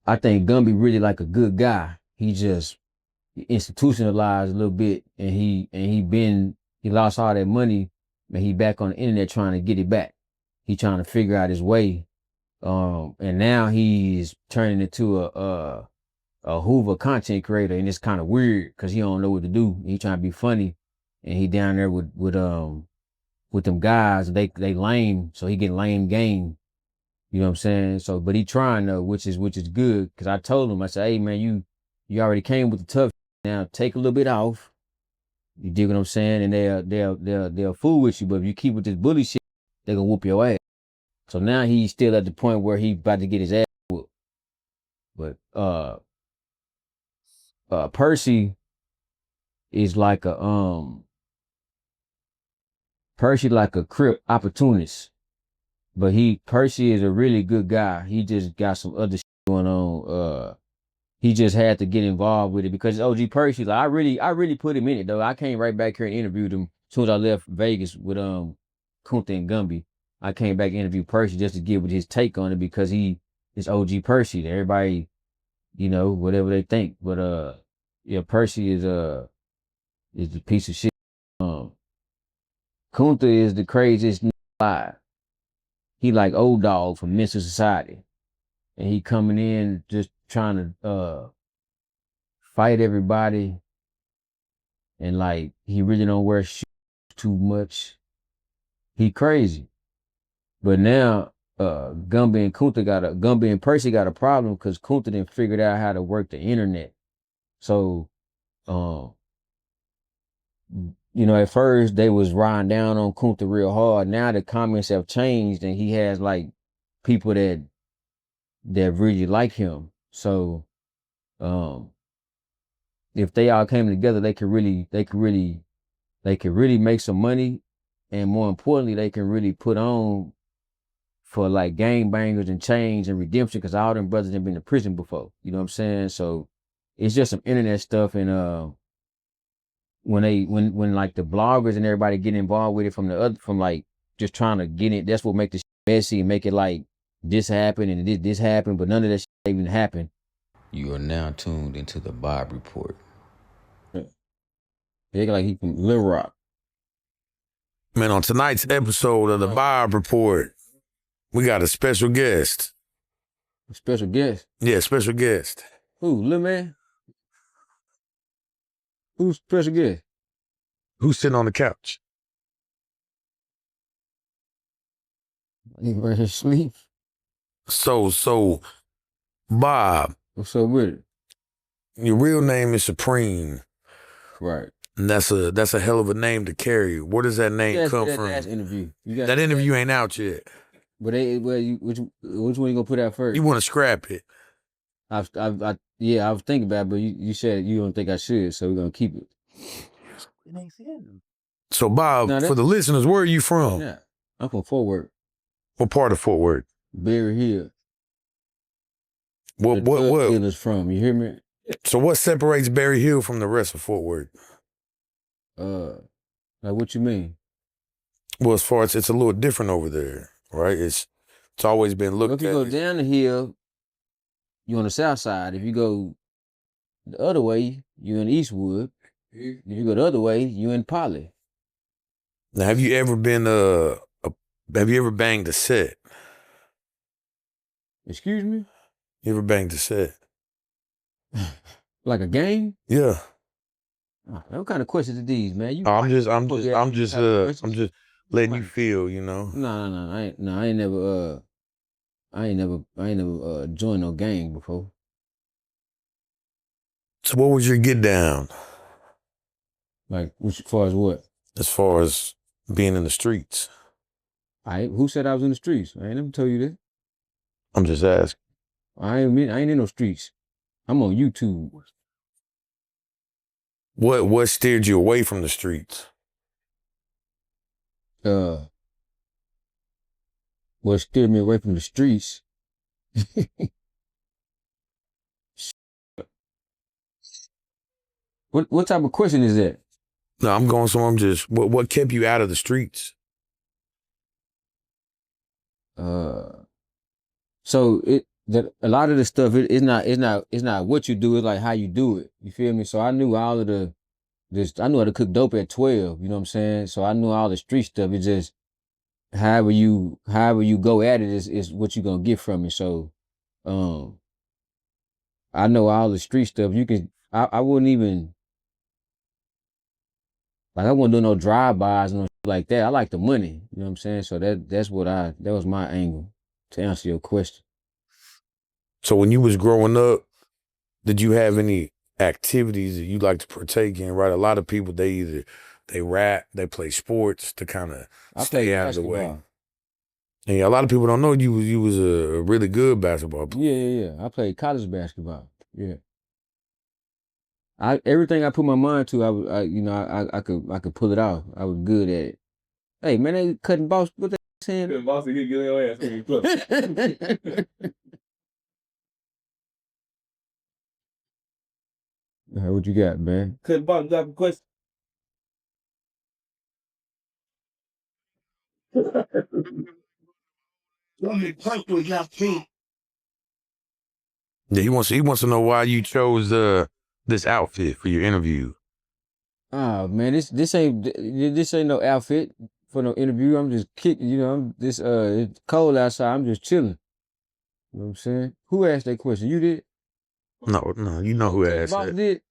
I think Gumby really like a good guy. He just institutionalized a little bit, and he lost all that money, and he back on the internet trying to get it back. He trying to figure out his way. And now he's turning into a Hoover content creator, and it's kind of weird because he don't know what to do. He trying to be funny, and he down there with them guys. They lame, so he getting lame game. You know what I'm saying? So, but he trying though, which is good. Cause I told him, I said, hey man, you already came with the tough. Now take a little bit off. You dig what I'm saying? And they'll fool with you. But if you keep with this bully shit, they gonna whoop your ass. So now he's still at the point where he about to get his ass whooped. But Percy is like Percy like a crip opportunist. But Percy is a really good guy. He just got some other shit going on. He just had to get involved with it because OG Percy, like I really put him in it though. I came right back here and interviewed him as soon as I left Vegas with Kunta and Gumby. I came back and interviewed Percy just to get with his take on it because he is OG Percy. Everybody, you know, whatever they think. But yeah, Percy is a piece of shit. Kunta is the craziest alive. He like old dog from Mental Society. And he coming in just trying to fight everybody. And like he really don't wear shoes too much. He crazy. But now Gumby and Percy got a problem because Kunta didn't figured out how to work the internet. So you know, at first they was riding down on Kunta real hard. Now the comments have changed and he has like people that really like him. So if they all came together, they could really make some money, and more importantly, they can really put on for like gangbangers and change and redemption because all them brothers have been in prison before. You know what I'm saying? So it's just some internet stuff, and when like the bloggers and everybody get involved with it from like just trying to get it, that's what make the shit messy and make it like this happened and this happened, but none of that shit even happened. You are now tuned into the Bob Report. They like he from Little Rock. Man, on tonight's episode of the Bob Report, we got a special guest. A special guest? Yeah, special guest. Who, Lil Man? Who's special guest? Who's sitting on the couch? He ready to sleep. So, Bob. What's up with it? Your real name is Supreme. Right. And that's a hell of a name to carry. Where does that name come from? That interview. That interview ain't out yet. But which one you gonna put out first? You want to scrap it? I was thinking about it, but you said you don't think I should, so we're gonna keep it. So Bob, for the listeners, where are you from? Yeah, I'm from Fort Worth. What part of Fort Worth? Berry Hill. What Hill is from? You hear me? So what separates Berry Hill from the rest of Fort Worth? Like what you mean? Well, as far as it's a little different over there, right? It's always been looked at. If you go down the hill, you're on the south side. If you go the other way, you're in Eastwood. If you go the other way, you're in Poly. Now, have you ever been have you ever banged a set? Excuse me? You ever banged a set? Like a game? Yeah. What kind of questions are these, man? I'm just letting you feel, you know. No. I ain't never joined no gang before. So what was your get down? Like, as far as what? As far as being in the streets. Who said I was in the streets? I ain't never told you that. I'm just asking. I ain't in no streets. I'm on YouTube. What steered you away from the streets? What steered me away from the streets? What type of question is that? No, I'm just what kept you out of the streets? So that a lot of the stuff it's not what you do, it's like how you do it. You feel me? So I knew all of I knew how to cook dope at 12, you know what I'm saying? So I knew all the street stuff. It's just however you go at it is what you're gonna get from it. So um I know all the street stuff. I wouldn't even like I wouldn't do no drive-bys and no shit like that. I like the money, you know what I'm saying? So that was my angle to answer your question. So when you was growing up, did you have any activities that you like to partake in? Right, a lot of people they rap, they play sports to kind of stay out of the way. And yeah, a lot of people don't know you was a really good basketball player. Yeah. I played college basketball. Yeah. Everything I put my mind to, I could pull it off. I was good at it. Hey man, they cutting boss. What they saying? Cutting boss, he get your ass. What you got, man? Cutting boss, got a question. Yeah, he wants to know why you chose this outfit for your interview. Oh man, this ain't no outfit for no interview. I'm just kicking, it's cold outside. I'm just chilling. You know what I'm saying? Who asked that question? You did? No, you know who asked Boss that. did.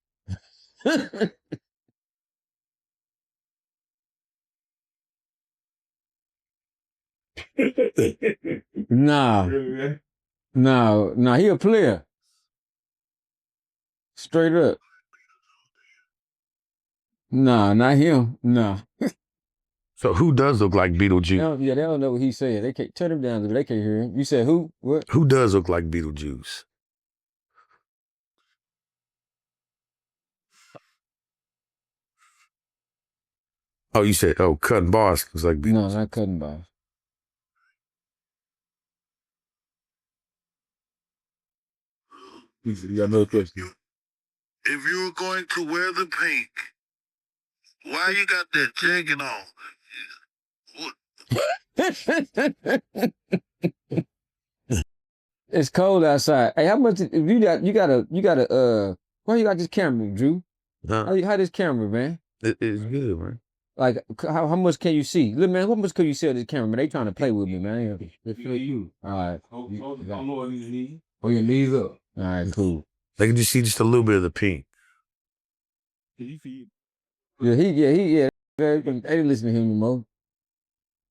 Nah, he a player. Straight up. Nah, not him. Nah. So who does look like Beetlejuice? They don't know what he said. They can't turn him down. They can't hear him. You said who? What? Who does look like Beetlejuice? Oh, you said, Cutting Boss looks like Beetlejuice. No, not Cutting Boss. You got another question. If you were going to wear the pink, why you got that jacket on? It's cold outside. Hey, how much you got why you got this camera, Drew? How this camera, man? It's good, man. Like how much can you see? Look, man, how much can you see on this camera, man? They trying to play with me, man. They feel you. All right. Hold on your knees. Hold your knees up. All right, cool. They can just see just a little bit of the pink. He feel Yeah, they didn't listen to him anymore.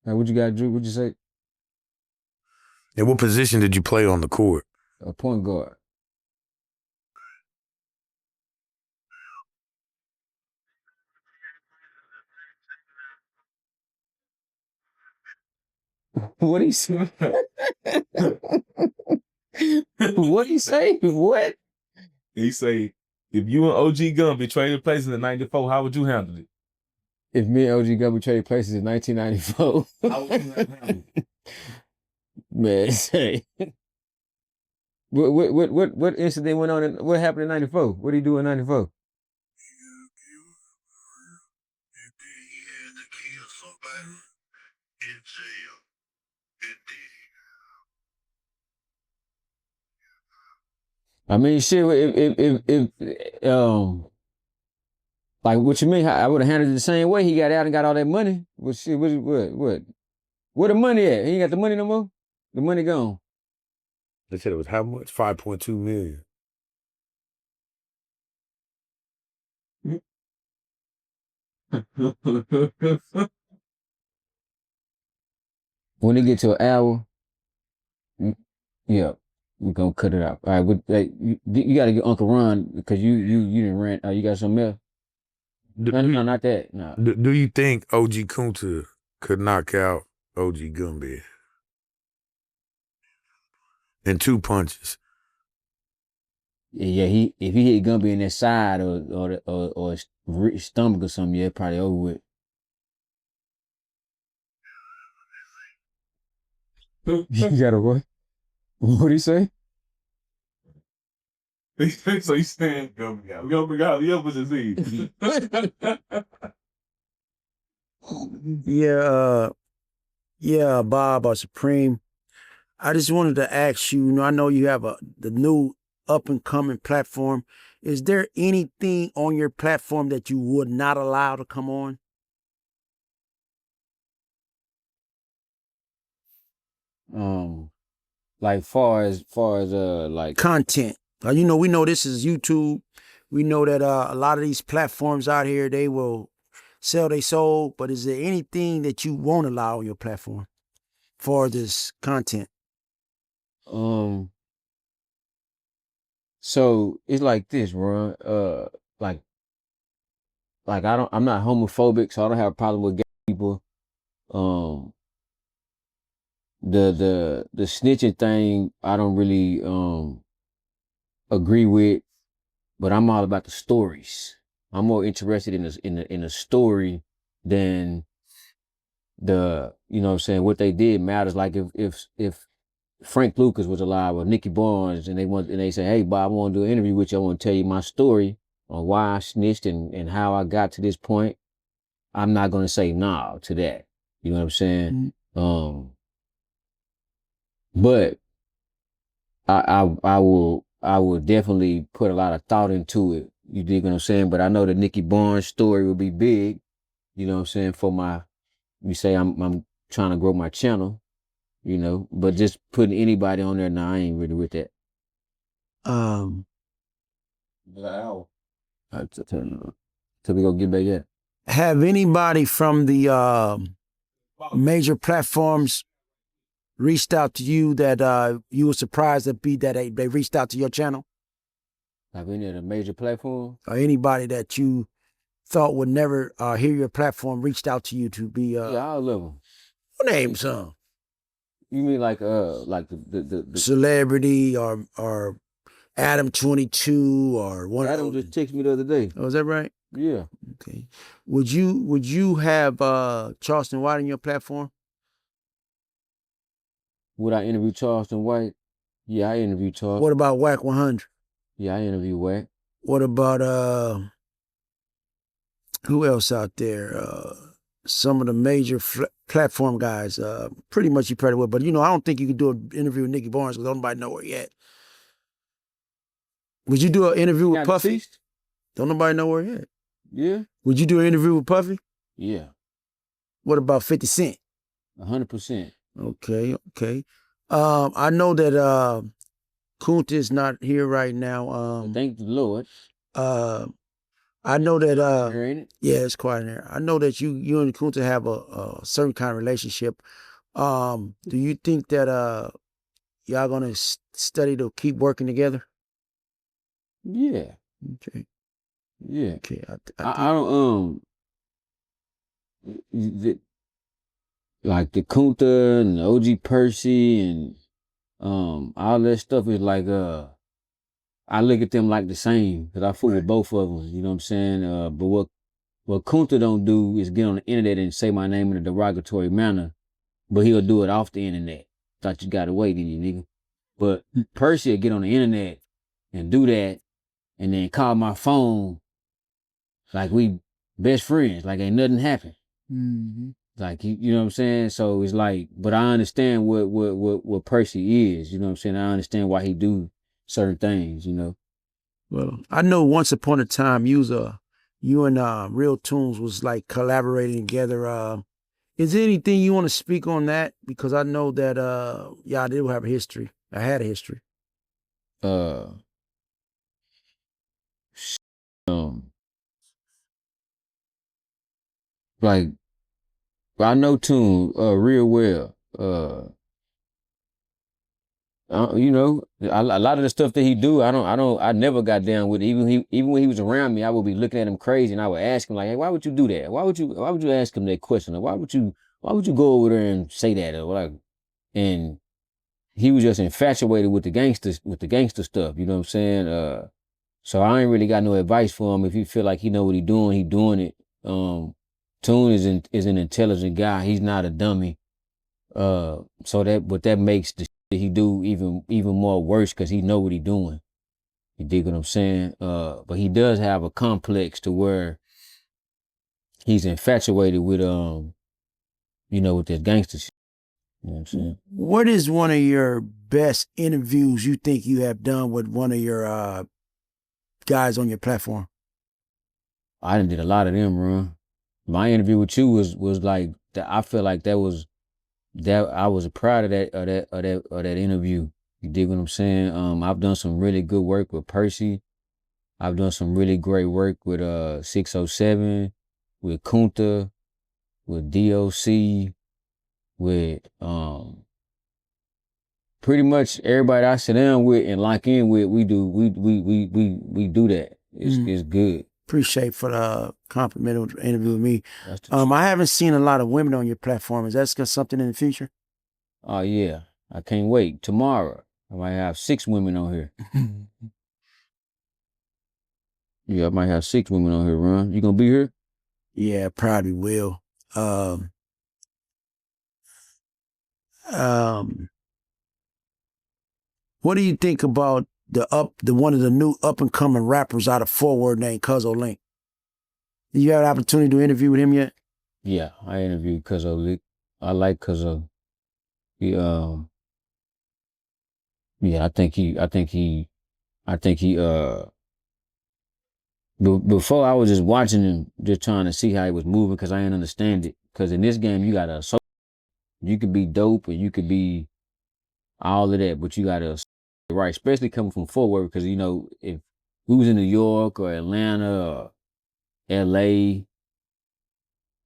Now, what you got, Drew? What'd you say? And what position did you play on the court? A point guard. What he say? What he say? What? He say, if you and OG Gumby traded places in '94, how would you handle it? If me and OG Gumby traded places in 1994. How would you handle it? Man, say. What incident went on? What happened in '94? What did he do in '94? I mean, shit. Like what you mean? I would have handled it the same way. He got out and got all that money. What shit? What? Where the money at? He ain't got the money no more. The money gone. They said it was how much? 5.2 million. When it get to an hour, yeah, we gonna cut it out. All right, you got to get Uncle Ron because you didn't rant. You got something else? No, not that. No. Do you think OG Kunta could knock out OG Gumby in 2 punches? Yeah, if he hit Gumby in that side or his stomach or something, yeah, probably over with. You got a what? What'd he say? So he's saying Gumby out. Gumby out. The other disease. Yeah, Bob, our Supreme. I just wanted to ask you, I know you have the new up and coming platform. Is there anything on your platform that you would not allow to come on? Like far as like content. We know this is YouTube. We know that a lot of these platforms out here, they will sell their soul, but is there anything that you won't allow on your platform for this content? So it's like this, Ron. Like I'm not homophobic, so I don't have a problem with gay people. The snitching thing I don't really agree with, but I'm all about the stories. I'm more interested in the story than the, you know what I'm saying, what they did matters. Like if Frank Lucas was alive or Nicky Barnes and they say, hey Bob, I want to do an interview with you, I want to tell you my story on why I snitched and how I got to this point, I'm not gonna say nah to that. You know what I'm saying? Mm-hmm. But I will definitely put a lot of thought into it. You dig what I'm saying? But I know the Nicky Barnes story will be big, you know what I'm saying, for you say I'm trying to grow my channel, you know, but just putting anybody on there, nah, I ain't really with that. Till we go get back yet. Have anybody from the major platforms reached out to you that you were surprised that they reached out to your channel? Like any of the major platforms? Or anybody that you thought would never hear your platform reached out to you to be yeah, all of them. Name some. You mean like the celebrity or Adam 22 or one? Adam just texted me the other day. Oh, is that right? Yeah. Okay. Would you have Charleston White on your platform? Would I interview Charleston White? Yeah, I interview Charleston. What about Whack 100? Yeah, I interview Whack. What about who else out there? Some of the major platform guys. Pretty much you probably would, but I don't think you could do an interview with Nicky Barnes because nobody know her yet. Would you do an interview with Puffy? Feast? Don't nobody know her yet. Yeah. Would you do an interview with Puffy? Yeah. What about 50 Cent? 100%. Okay. I know that Kunta is not here right now. Thank the Lord. I know that ain't it? Yeah, it's quiet in there. I know that you and Kunta have a certain kind of relationship. Do you think that y'all gonna study to keep working together? Yeah. Okay. Yeah. Okay. I don't like the Kunta and the OG Percy and all that stuff is like I look at them like the same because I fool with both of them. You know what I'm saying? But what Kunta don't do is get on the internet and say my name in a derogatory manner, but he'll do it off the internet. Thought you got away, didn't you, nigga? But Percy will get on the internet and do that, and then call my phone like we best friends, like ain't nothing happened. Mm-hmm. Like you know what I'm saying? So it's like, but I understand what Percy is. You know what I'm saying? I understand why he do certain things. You know. Well, I know once upon a time you and Real Tunes was like collaborating together. Is there anything you want to speak on that? Because I know that y'all did have a history. I had a history. Like I know Tune real well. You know, a lot of the stuff that he do, I never got down with it. Even when he was around me, I would be looking at him crazy, and I would ask him like, "Hey, why would you do that? Why would you ask him that question? Or why would you go over there and say that?" Or like, and he was just infatuated with the gangster stuff. You know what I'm saying? So I ain't really got no advice for him. If he feel like he know what he doing it. Tune is an intelligent guy. He's not a dummy. So that makes the shit he do even more worse because he know what he doing. You dig what I'm saying? But he does have a complex to where he's infatuated with with this gangster shit. You know what I'm saying? What is one of your best interviews you think you have done with one of your guys on your platform? I done did a lot of them, Ron. My interview with you was like that. I feel like that was that I was proud of that interview. You dig what I'm saying? I've done some really good work with Percy. I've done some really great work with 607, with Kunta, with DOC, with pretty much everybody I sit down with and lock in with. We do that. It's good. Appreciate for the complimentary interview with me. I haven't seen a lot of women on your platform. Is that something in the future? Oh yeah, I can't wait. Tomorrow I might have 6 women on here. Yeah, I might have 6 women on here, Ron. You gonna be here? Yeah, probably will. What do you think about the one of the new up and coming rappers out of Forward named Cuzzo Link? Did you have an opportunity to interview with him yet? Yeah, I interviewed Cuzzo Link. I like Cuzzo. He yeah, I think he before I was just watching him, just trying to see how he was moving because I didn't understand it. Because in this game, you could be dope or you could be all of that, but you gotta right, especially coming from Forward because you know if we was in New York or Atlanta or LA,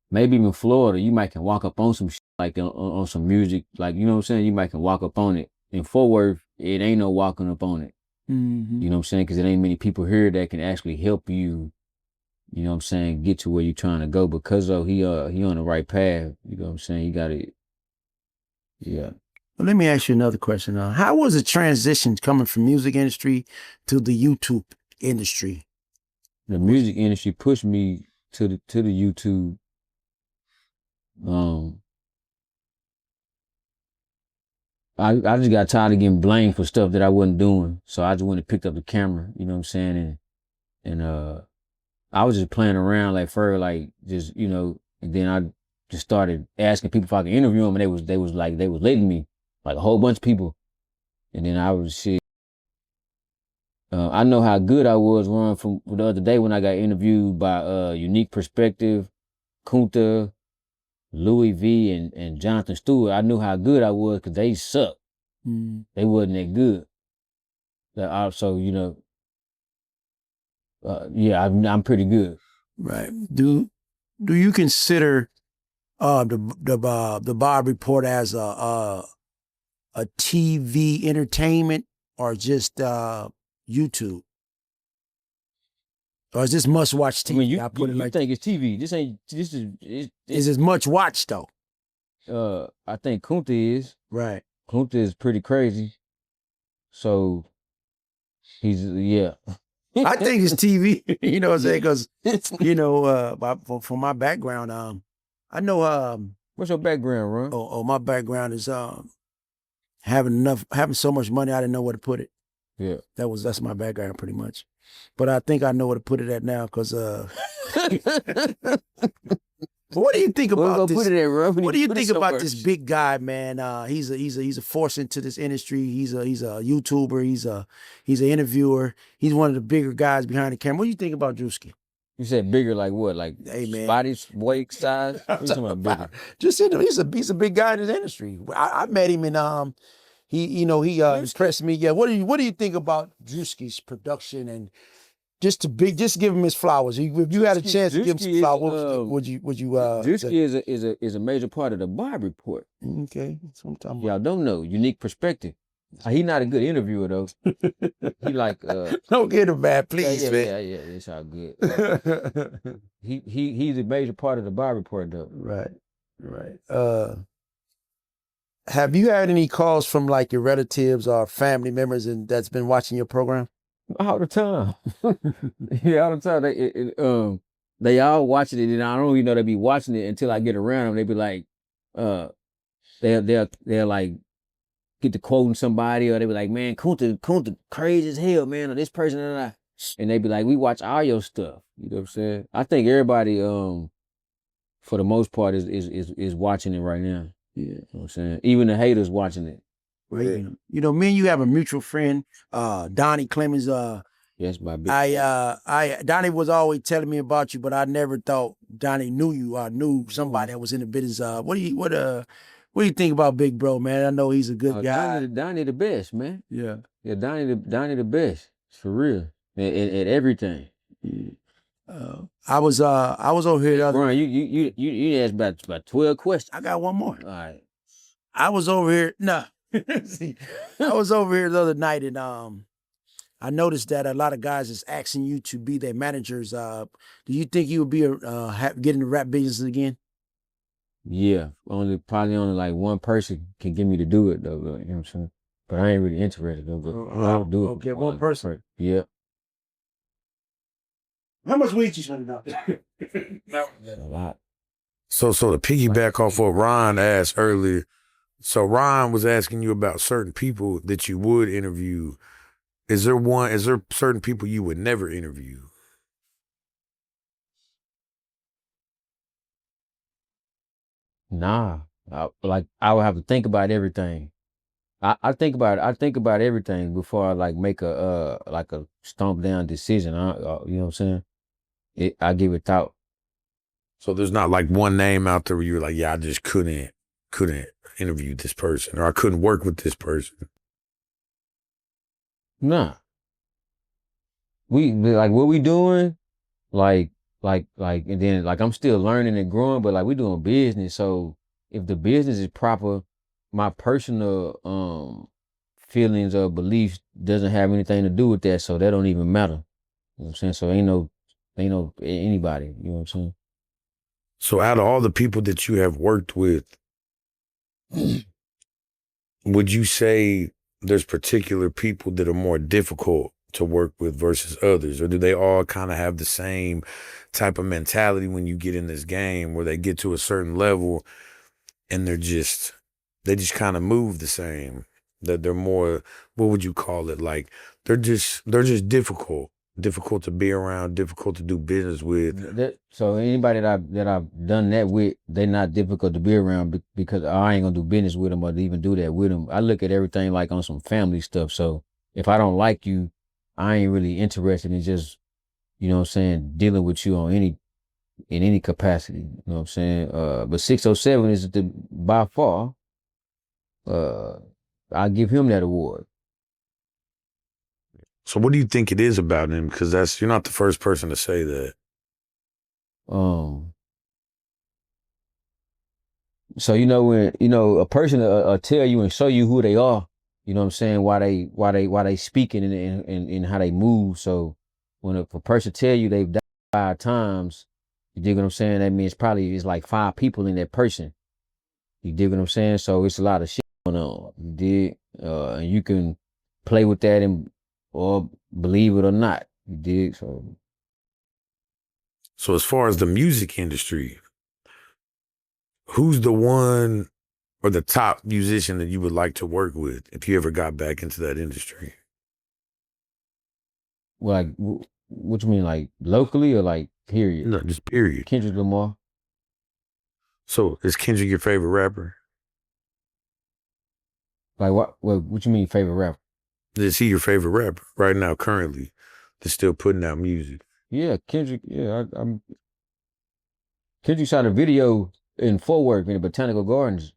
maybe even Florida, you might can walk up on some shit, like on some music, like you know what I'm saying. You might can walk up on it. In Fort Worth, it ain't no walking up on it. Mm-hmm. You know what I'm saying? Because it ain't many people here that can actually help you. You know what I'm saying? Get to where you're trying to go. Because he on the right path. You know what I'm saying? You got it. Yeah. Well, let me ask you another question. How was the transition coming from music industry to the YouTube industry? The music industry pushed me to the YouTube. I just got tired of getting blamed for stuff that I wasn't doing. So I just went and picked up the camera, you know what I'm saying? And I was just playing around like just, you know, and then I just started asking people if I could interview them and they was letting me, like a whole bunch of people. And then I was shit. I know how good I was, Ron, from the other day when I got interviewed by Unique Perspective, Kunta, Louis V, and Jonathan Stewart. I knew how good I was because they sucked. They wasn't that good. So you know, yeah, I'm pretty good. Right. Do you consider the Bob Report as a TV entertainment or just YouTube? Or is this must watch TV? I mean, you think it's TV? This is much watch though. I think Kunta is. Right. Kunta is pretty crazy. So he's yeah. I think it's TV. You know what I'm saying? Because you know, from my background, I know. What's your background, Ron? Oh, my background is having so much money I didn't know where to put it. Yeah, that's my background pretty much. But I think I know where to put it at now because. What do you think about this? Put it at, what do you think about this big guy, man? He's a force into this industry. He's a YouTuber. He's an interviewer. He's one of the bigger guys behind the camera. What do you think about Drewski? You said bigger, like what? Like hey, man. Body weight size? What you talking about bigger? Just he's a big guy in this industry. I met him and he impressed me. Yeah. What do you think about Drewski's production and just give him his flowers? If you had a chance to give him some flowers, would you? Drewski is a major part of the Bob Report. Okay, that's what I'm talking about. Y'all don't know Unique Perspective. He not a good interviewer though. He like don't get him bad, please, man. Yeah, it's all good. He's a major part of the Bob Report though. Right. Have you had any calls from like your relatives or family members that's been watching your program? All the time. Yeah, all the time. They all watching it, and I don't even know they be watching it until I get around them. They be like, they'll like get to quoting somebody, or they be like, man, Kunta crazy as hell, man, or this person and they be like, we watch all your stuff. You know what I'm saying? I think everybody, for the most part, is watching it right now. Yeah. You know what I'm saying? Even the haters watching it. Right. You know, me and you have a mutual friend, Donnie Clemens. Yes, my big. Donnie was always telling me about you, but I never thought Donnie knew you. I knew somebody that was in the business. What do you think about Big Bro, man? I know he's a good guy. Donnie the best, man. Yeah. Yeah, Donnie the best. For real. At everything. Yeah. I was over here the other. Brian, you asked about 12 questions. I got one more. All right. I was over here. Nah. See, I was over here the other night and I noticed that a lot of guys is asking you to be their managers. Do you think you would be get in the rap business again? Yeah. Probably only like one person can get me to do it though. You know what I'm saying? But I ain't really interested though. But I'll do it. Okay, one person. Yeah. How much weed you spending out there? A lot. So to piggyback off what Ron asked earlier, so Ron was asking you about certain people that you would interview. Is there certain people you would never interview? Nah. I would have to think about everything. I think about everything before I like make a stomp down decision. You know what I'm saying? I give it thought. So there's not like one name out there where you're like, yeah, I just couldn't interview this person, or I couldn't work with this person. Nah. We like what we doing, like, and then like I'm still learning and growing, but like we doing business. So if the business is proper, my personal feelings or beliefs doesn't have anything to do with that. So that don't even matter. You know what I'm saying? So ain't no anybody. You know what I'm saying? So out of all the people that you have worked with, would you say there's particular people that are more difficult to work with versus others? Or do they all kind of have the same type of mentality when you get in this game where they get to a certain level and they just kind of move the same? That they're more, what would you call it? Like they're just difficult to be around, difficult to do business with. So anybody that I've done that with, they're not difficult to be around because I ain't gonna do business with them or even do that with them. I look at everything like on some family stuff. So if I don't like you, I ain't really interested in just, you know what I'm saying, dealing with you in any capacity. You know what I'm saying? But 607 is by far, I'll give him that award. So what do you think it is about him? Because you're not the first person to say that. So when a person tell you and show you who they are, you know what I'm saying, why they speaking and how they move. So when a person tell you they've died 5 times, you dig what I'm saying? That means probably it's like 5 people in that person. You dig what I'm saying? So it's a lot of shit going on. You dig? And you can play with that or believe it or not. You dig? So as far as the music industry, who's the one or the top musician that you would like to work with if you ever got back into that industry? Like, what you mean, like locally or like period? No, just period. Kendrick Lamar. So is Kendrick your favorite rapper? Like what you mean favorite rapper? Is he your favorite rapper right now, currently, that's still putting out music? Yeah, Kendrick. Yeah, Kendrick shot a video in Fort Worth in the Botanical Gardens.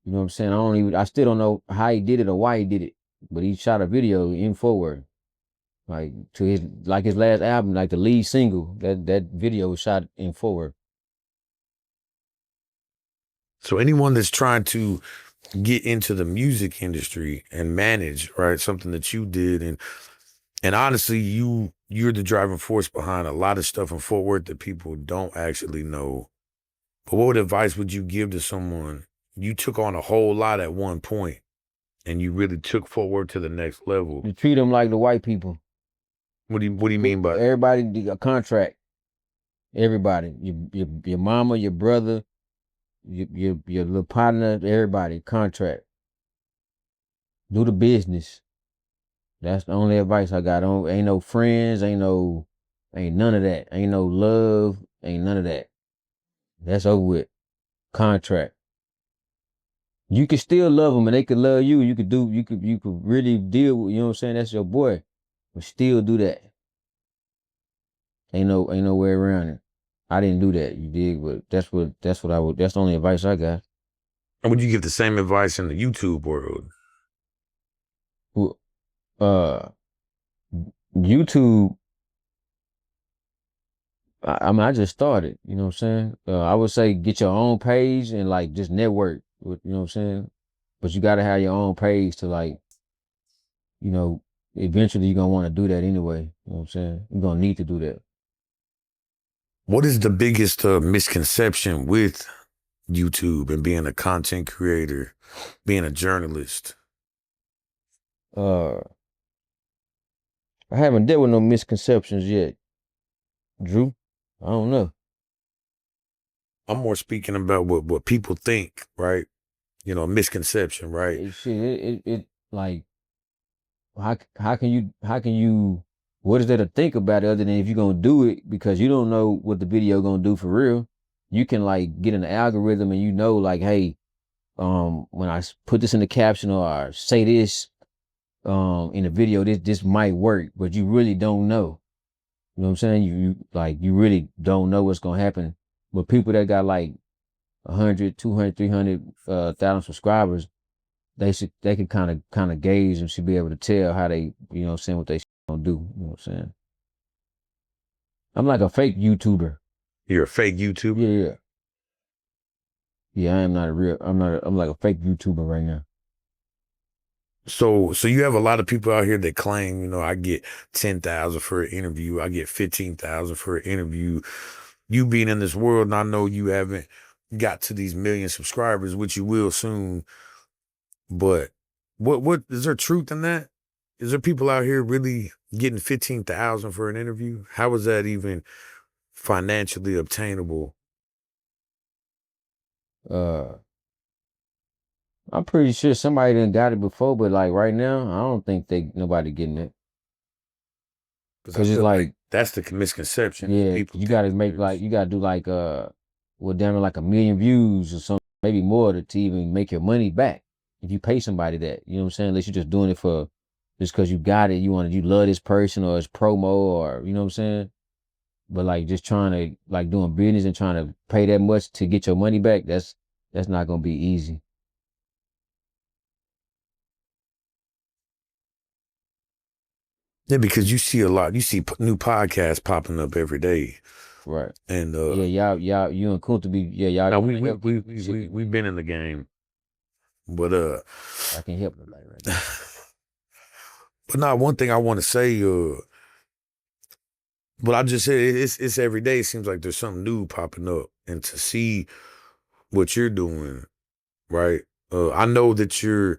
You know what I'm saying? I still don't know how he did it or why he did it, but he shot a video in Fort Worth. Like his last album, like the lead single, that video was shot in Fort Worth. So anyone that's trying to get into the music industry and manage, right, something that you did, and honestly, you're the driving force behind a lot of stuff in Fort Worth that people don't actually know. But what advice would you give to someone? You took on a whole lot at one point, and you really took Fort Worth to the next level. You treat them like the white people. What do you mean by everybody? A contract. Everybody, your mama, your brother, your little partner, everybody, contract. Do the business. That's the only advice I got. Ain't no friends, ain't none of that. Ain't no love, ain't none of that. That's over with. Contract. you can still love them and they could love you. You could really deal with, you know what I'm saying? That's your boy. But still do that. Ain't no way around it. I didn't do that, you dig? But that's the only advice I got. And would you give the same advice in the YouTube world? Well, YouTube, I mean, I just started, you know what I'm saying? I would say get your own page and like just network with, you know what I'm saying? But you gotta have your own page to like, you know, eventually you're gonna want to do that anyway. You know what I'm saying? You're gonna need to do that. What is the biggest misconception with YouTube and being a content creator, being a journalist? I haven't dealt with no misconceptions yet, Drew. I don't know. I'm more speaking about what people think, right? You know, misconception, right? It like how can you what is there to think about it other than if you're gonna do it because you don't know what the video gonna do for real. You can like get in the algorithm and you know like, hey, when I put this in the caption or I say this in the video, this might work, but you really don't know. You know what I'm saying? You really don't know what's gonna happen. But people that got like 100, 200, 300,000 subscribers, they can kind of gauge and should be able to tell how they, you know what I'm saying, what they gonna do. You know what I'm saying? I'm like a fake YouTuber. You're a fake YouTuber? Yeah. Yeah, I'm like a fake YouTuber right now. So you have a lot of people out here that claim, you know, I get 10,000 for an interview, I get 15,000 for an interview. You being in this world, and I know you haven't got to these million subscribers, which you will soon. But what is there truth in that? Is there people out here really getting 15,000 for an interview? How is that even financially obtainable? I'm pretty sure somebody done got it before, but like right now, I don't think nobody getting it. Because it's like that's the misconception. Yeah, People you gotta make like you gotta do like well damn it like 1 million views or something, maybe more to even make your money back. If you pay somebody that, you know what I'm saying? Unless you're just doing it for just because you got it, you love this person or it's promo or you know what I'm saying? But like just trying to like doing business and trying to pay that much to get your money back, that's not gonna be easy. Yeah, because you see new podcasts popping up every day. Right. And y'all, you and Kunta y'all. No, we've been in the game, but I can't help nobody right now. But not one thing I want to say. But I just said it's every day. It seems like there's something new popping up, and to see what you're doing, right? I know that you're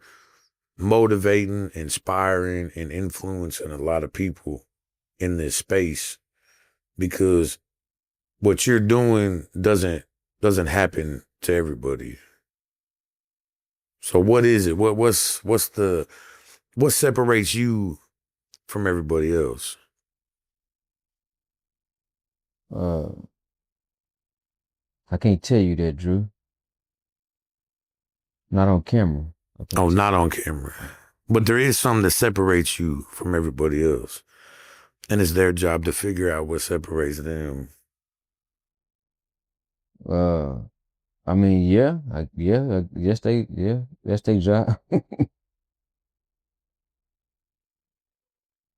motivating, inspiring, and influencing a lot of people in this space because what you're doing doesn't happen to everybody. So what is it? What separates you from everybody else? I can't tell you that, Drew. Not on camera. Oh, not on camera. But there is something that separates you from everybody else. And it's their job to figure out what separates them. I mean, I guess that's their job.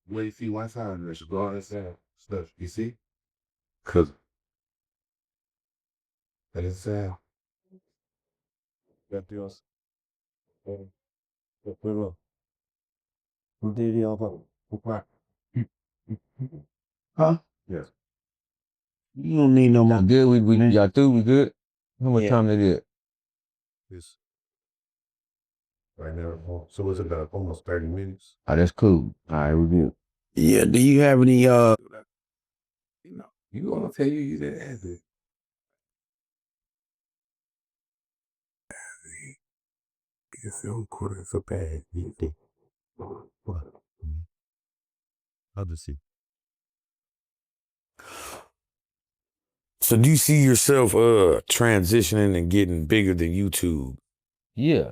Where you see one side, there's regardless of stuff, you see? Cause that is sad. That deals. Huh? Yes. You don't need no more. Good, y'all through, we good? How much time it is? This right now. So it's about almost 30 minutes. Oh, that's cool. All right, review. Yeah, do you have any You know, you gonna tell you didn't have it. You feel quarter for bad. You think. What? I'll see. So do you see yourself transitioning and getting bigger than YouTube? Yeah.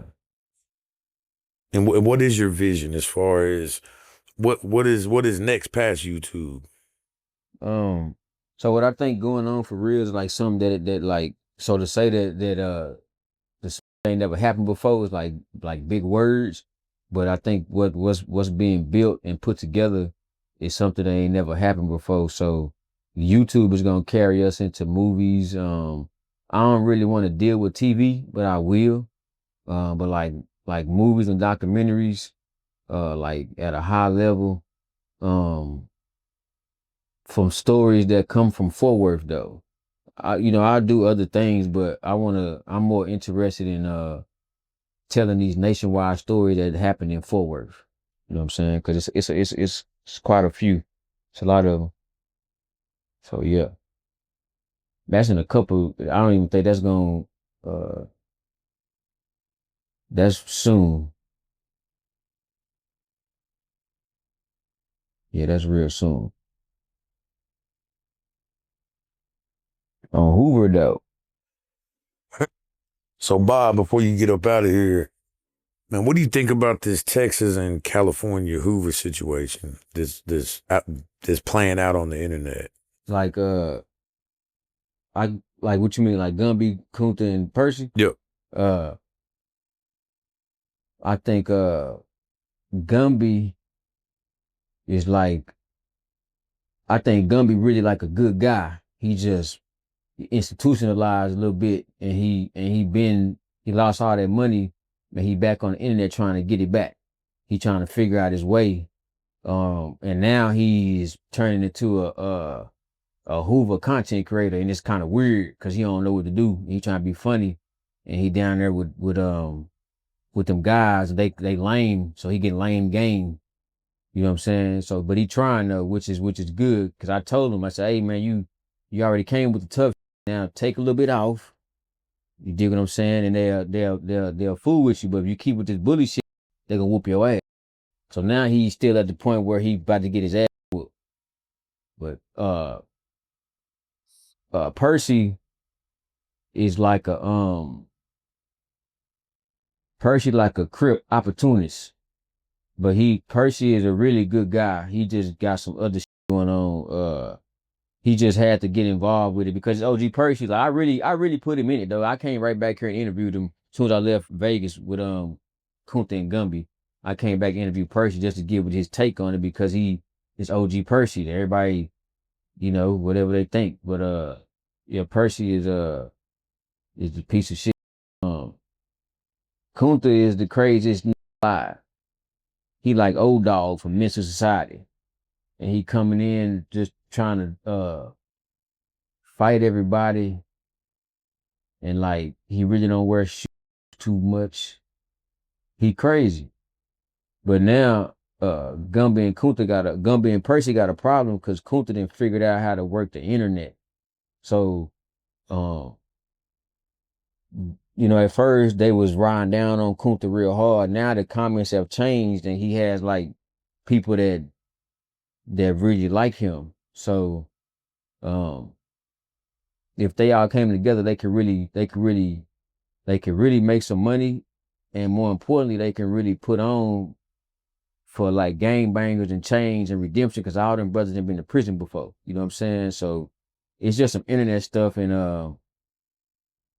And what is your vision as far as what is next past YouTube? So what I think going on for real is like something that like, so to say that the thing never happened before is like big words, but I think what's being built and put together is something that ain't never happened before. So YouTube is gonna carry us into movies. I don't really want to deal with TV, but I will. But like movies and documentaries, like at a high level, um, from stories that come from Fort Worth though. I'll do other things, but I'm more interested in telling these nationwide stories that happened in Fort Worth. You know what I'm saying? Because it's quite a few. It's a lot of them. So yeah, that's in a couple. I don't even think that's going. That's soon. Yeah, that's real soon. On Hoover though, So Bob, before you get up out of here, man, what do you think about this Texas and California Hoover situation? This playing out on the internet. like I like what you mean, like Gumby, Kunta, and Percy. Yep. Uh, I think Gumby is like, I think Gumby really like a good guy. He just institutionalized a little bit, and he lost all that money, and he back on the internet trying to get it back. He trying to figure out his way, and now he's turning into a Hoover content creator, and it's kind of weird because he don't know what to do. He trying to be funny, and he down there with them guys. They lame, so he get lame game. You know what I'm saying? So, but he trying though, which is good. Cause I told him, I said, hey man, you already came with the tough. Now take a little bit off. You dig what I'm saying? And they'll fool with you. But if you keep with this bully shit, they gonna whoop your ass. So now he's still at the point where he about to get his ass whooped. But Percy is like Percy like a crip opportunist. But Percy is a really good guy. He just got some other shit going on. He just had to get involved with it because OG Percy, like I really put him in it though. I came right back here and interviewed him as soon as I left Vegas with Kunta and Gumby. I came back and interviewed Percy just to give his take on it because he is OG Percy. Everybody, whatever they think. But yeah, Percy is a piece of shit. Kunta is the craziest alive. He like old dog from Mental Society. And he coming in just trying to fight everybody, and like he really don't wear shoes too much. He crazy. But now Gumby and Percy got a problem because Kunta didn't figured out how to work the internet. So at first they was riding down on Kunta real hard. Now the comments have changed and he has like people that really like him. So if they all came together, they could really make some money, and more importantly, they can really put on for like gang bangers and change and redemption because all them brothers have been to prison before. You know what I'm saying? So it's just some internet stuff, and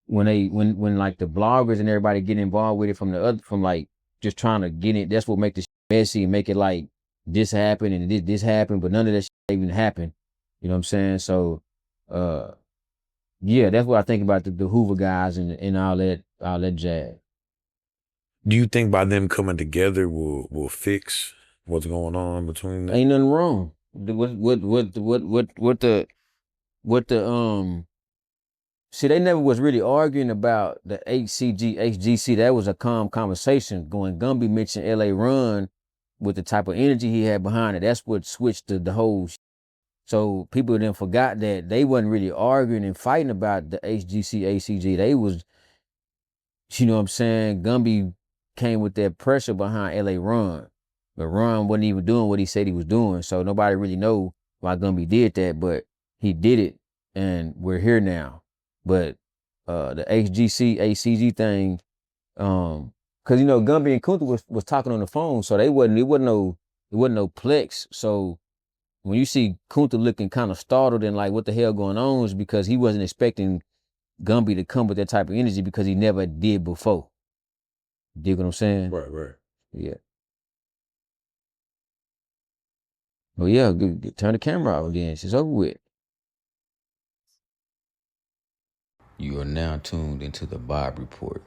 when like the bloggers and everybody get involved with it from like just trying to get it, that's what make this messy and make it like this happened and this happened, but none of that shit even happened. You know what I'm saying? So yeah, that's what I think about the Hoover guys and all that jazz. Do you think by them coming together will fix what's going on between them? Ain't nothing wrong. What the see, they never was really arguing about the HGC. That was a calm conversation going. Gumby mentioned LA Run with the type of energy he had behind it. That's what switched the whole. So people then forgot that they wasn't really arguing and fighting about the HGC. They was, you know what I'm saying? Gumby came with that pressure behind LA Run. But Ron wasn't even doing what he said he was doing. So nobody really know why Gumby did that, but he did it and we're here now. But the HGC, ACG thing, Cause you know Gumby and Kunta was talking on the phone, so it wasn't no plex. So when you see Kunta looking kind of startled and like what the hell going on is because he wasn't expecting Gumby to come with that type of energy because he never did before. Dig what I'm saying? Right. Yeah. Well, yeah, turn the camera off then. It's over with. You are now tuned into the Bob Report.